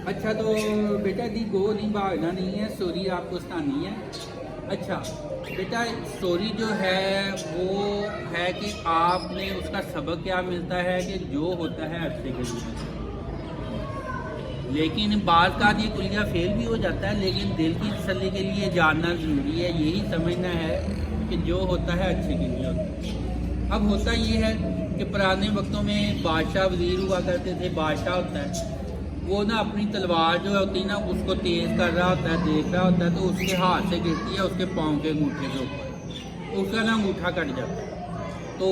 अच्छा तो बेटा दी गो नहीं भागना नहीं है, स्टोरी आपको सुनानी है। अच्छा बेटा, स्टोरी जो है वो है कि आपने उसका सबक क्या मिलता है कि जो होता है अच्छे के लिए, लेकिन बात का ये कुलिया फेल भी हो जाता है, लेकिन दिल की तसल्ली के लिए जानना ज़रूरी है, यही समझना है कि जो होता है अच्छे के लिए होता है। अब होता ये है कि पुराने वक्तों में बादशाह वजीर हुआ करते थे। बादशाह होता है वो ना अपनी तलवार जो होती है ना उसको तेज़ कर रहा होता है, देख रहा होता है, तो उसके हाथ से गिरती है उसके पाँव के अंगूठे के ऊपर, उसका ना अंगूठा कट जाता है। तो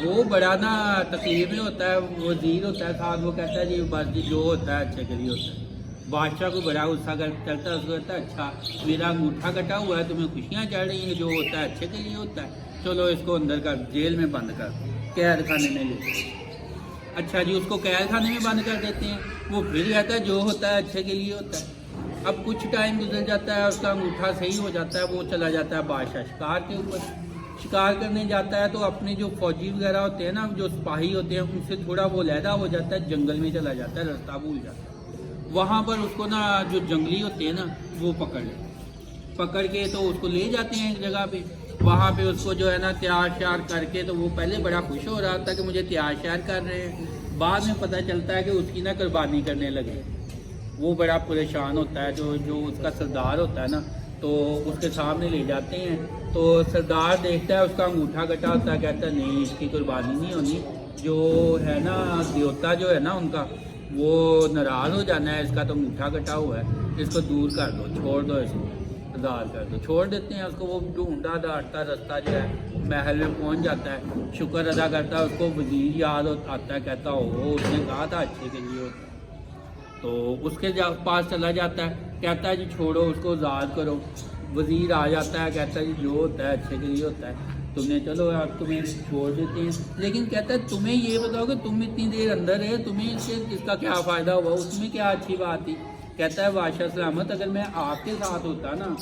वो बड़ा ना तकलीफ में होता है, वजीर होता है साथ, वो कहता है जी बस जी जो होता है अच्छे के लिए होता है। बादशाह को बड़ा गुस्सा कर चलता है, उसको कहता है अच्छा मेरा अंगूठा कटा हुआ है, तुम्हें खुशियाँ चढ़ रही हैं, जो होता है अच्छे के लिए होता है, चलो इसको अंदर कर जेल में बंद कर, कैद खाने में ले। अच्छा जी, उसको कैद खाने में बंद कर देते हैं। वो फिर कहता है जो होता है अच्छे के लिए होता है। अब कुछ टाइम गुजर जाता है, उसका अंगूठा सही हो जाता है, वो चला जाता है बादशाह शिकार के ऊपर। शिकार करने जाता है तो अपने जो फौजी वगैरह होते हैं ना, जो सिपाही होते हैं, उनसे थोड़ा वो लहदा हो जाता है, जंगल में चला जाता है, रास्ता भूल जाता है। वहाँ पर उसको ना जो जंगली होते हैं ना वो पकड़ के तो उसको ले जाते हैं एक जगह पे। वहाँ पे उसको जो है ना तैयार श्यार करके, तो वो पहले बड़ा खुश हो रहा था कि मुझे तैयार श्यार कर रहे हैं, बाद में पता चलता है कि उसकी ना कुर्बानी करने लगे। वो बड़ा परेशान होता है, जो उसका सरदार होता है ना, तो उसके सामने ले जाते हैं। तो सरदार देखता है उसका अंगूठा कटा होता है, कहता है नहीं इसकी कुर्बानी नहीं होनी, जो है ना देवता जो है ना उनका, वो नाराज़ हो जाना है, इसका तो अंगूठा कटा हुआ है, इसको दूर कर दो, छोड़ दो, इसको सरदार कर दो। छोड़ देते हैं उसको। वो ढूंढा डांटता रास्ता जो है महल में पहुंच जाता है, शुक्र अदा करता है, उसको वजीर याद आता है, कहता हो उसने कहा था अच्छे के लिए होता है। तो उसके पास चला जाता है, कहता है जी छोड़ो उसको, आज़ाद करो। वज़ीर आ जाता है, कहता है जी जो होता है अच्छे के लिए होता है, तुमने चलो आप तुम्हें छोड़ देते हैं। लेकिन कहता है तुम्हें ये बताओ कि तुम इतनी देर अंदर है, तुम्हें इसका क्या फ़ायदा हुआ, उसमें क्या अच्छी बात थी। कहता है बादशाह सलामत, अगर मैं आपके साथ होता ना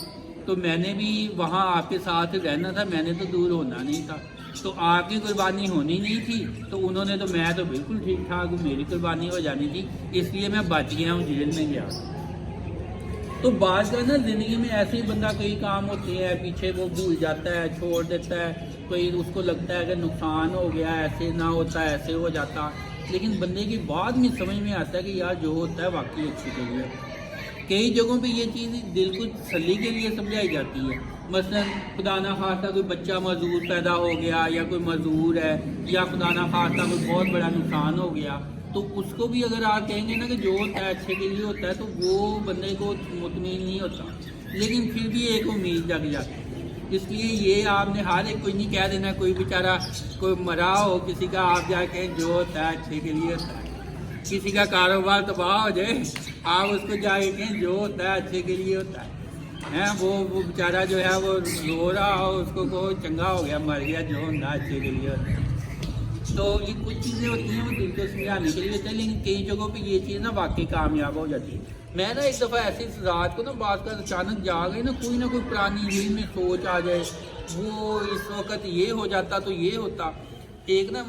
तो मैंने भी वहाँ आपके साथ रहना था, मैंने तो दूर होना नहीं था, तो आपकी कुर्बानी होनी नहीं थी, तो उन्होंने तो, मैं तो बिल्कुल ठीक ठाक हूँ, मेरी कुर्बानी हो जानी थी, इसलिए मैं बच गया हूँ, जेल में गया। तो बात का ना ज़िंदगी में ऐसे ही बंदा कई काम होते हैं पीछे वो भूल जाता है, छोड़ देता है, कोई उसको लगता है कि नुकसान हो गया, ऐसे ना होता ऐसे हो जाता, लेकिन बंदे की बाद में समझ में आता है कि यार जो होता है वाकई अच्छे के लिए। कई जगहों पे ये चीज़ दिल को तसल्ली के लिए समझाई जाती है। मसलन खुदा ना खास्ता कोई बच्चा मजदूर पैदा हो गया, या कोई मजदूर है, या खुदा ना खास्ता कोई बहुत बड़ा नुकसान हो गया, तो उसको भी अगर आप कहेंगे ना कि जो होता है अच्छे के लिए होता है, तो वो बंदे को मुतमईन नहीं होता, लेकिन फिर भी एक उम्मीद जग जाती है। इसलिए ये आपने हर एक कोई नहीं कह देना, कोई बेचारा कोई मरा हो किसी का, आप जाके जो होता है अच्छे के लिए होता है। किसी का कारोबार तबाह हो जाए, आप उसको जाके कहें जो होता है अच्छे के लिए होता है, वो बेचारा जो है वो रो रहा हो, उसको कहो चंगा हो गया, मर गया, जो होता है अच्छे के लिए होता है। तो ये कुछ चीज़ें होती हैं वो दिल को समझाने के लिए होता है, लेकिन कई जगहों पे ये चीज़ ना वाकई कामयाब हो जाती है। मैं ना एक दफ़ा ऐसी रात को ना बात का अचानक जाग गई ना कोई पुरानी दिल में सोच आ जाए, वो इस वक्त ये हो जाता तो ये होता। एक ना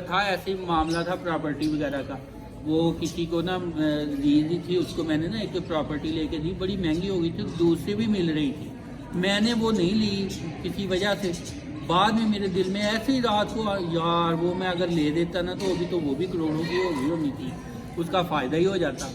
था ऐसे मामला था प्रॉपर्टी वगैरह का, वो किसी को ना दी थी, उसको मैंने ना एक प्रॉपर्टी लेके दी, बड़ी महंगी हो गई थी, दूसरे भी मिल रही थी, मैंने वो नहीं ली किसी वजह से। बाद में मेरे दिल में ऐसे ही रात को यार वो मैं अगर ले देता ना तो अभी तो वो भी करोड़ों की होनी थी, उसका फ़ायदा ही हो जाता।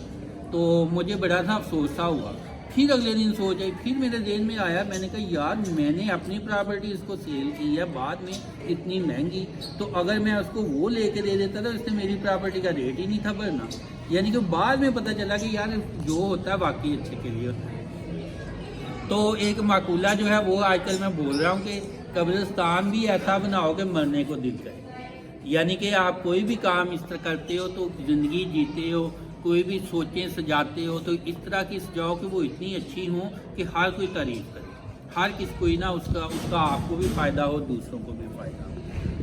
तो मुझे बड़ा सा अफसोस सा हुआ। फिर अगले दिन सोच आई, फिर मेरे जेल में आया, मैंने कहा यार मैंने अपनी प्रॉपर्टी इसको सेल की है बाद में इतनी महंगी, तो अगर मैं उसको वो लेके दे देता था, इससे मेरी प्रॉपर्टी का रेट ही नहीं था बढ़ना। यानी कि बाद में पता चला कि यार जो होता है वाकई अच्छे के लिए होता है। तो एक माकूला जो है वो आजकल मैं बोल रहा हूँ कि कब्रिस्तान भी ऐसा बनाओ कि मरने को दिल करे। यानी कि आप कोई भी काम इस तरह करते हो तो ज़िंदगी जीते हो, कोई भी सोचें सजाते हो तो इस तरह की सजाओ कि वो इतनी अच्छी हो कि हर कोई तारीफ करे, हर किसी कोई ना उसका आपको भी फ़ायदा हो, दूसरों को भी फ़ायदा हो।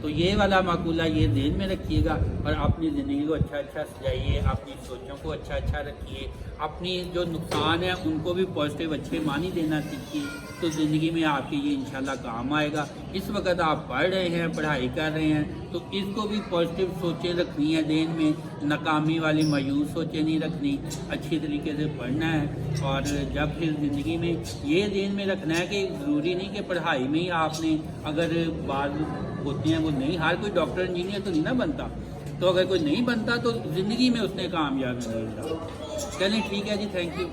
तो ये वाला माकूला ये ध्यान में रखिएगा और अपनी ज़िंदगी को अच्छा अच्छा सजाइए, अपनी सोचों को अच्छा अच्छा रखिए, अपनी जो नुकसान है उनको भी पॉजिटिव अच्छे मानी देना सीखिए, तो ज़िंदगी में आपके ये इंशाल्लाह काम आएगा। اس وقت آپ پڑھ رہے ہیں، پڑھائی کر رہے ہیں، تو اس کو بھی پازیٹیو سوچیں رکھنی ہے ذہن میں، ناکامی والی مایوس سوچیں نہیں رکھنی، اچھی طریقے سے پڑھنا ہے۔ اور جب پھر زندگی میں یہ ذہن میں رکھنا ہے کہ ضروری نہیں کہ پڑھائی میں ہی آپ نے، اگر بعض ہوتے ہیں وہ نہیں، ہر کوئی ڈاکٹر انجینئر تو نہیں نا بنتا، تو اگر کوئی نہیں بنتا تو زندگی میں اس نے کامیاب نہیں ہوتا۔ چلیں ٹھیک ہے جی، تھینک یو۔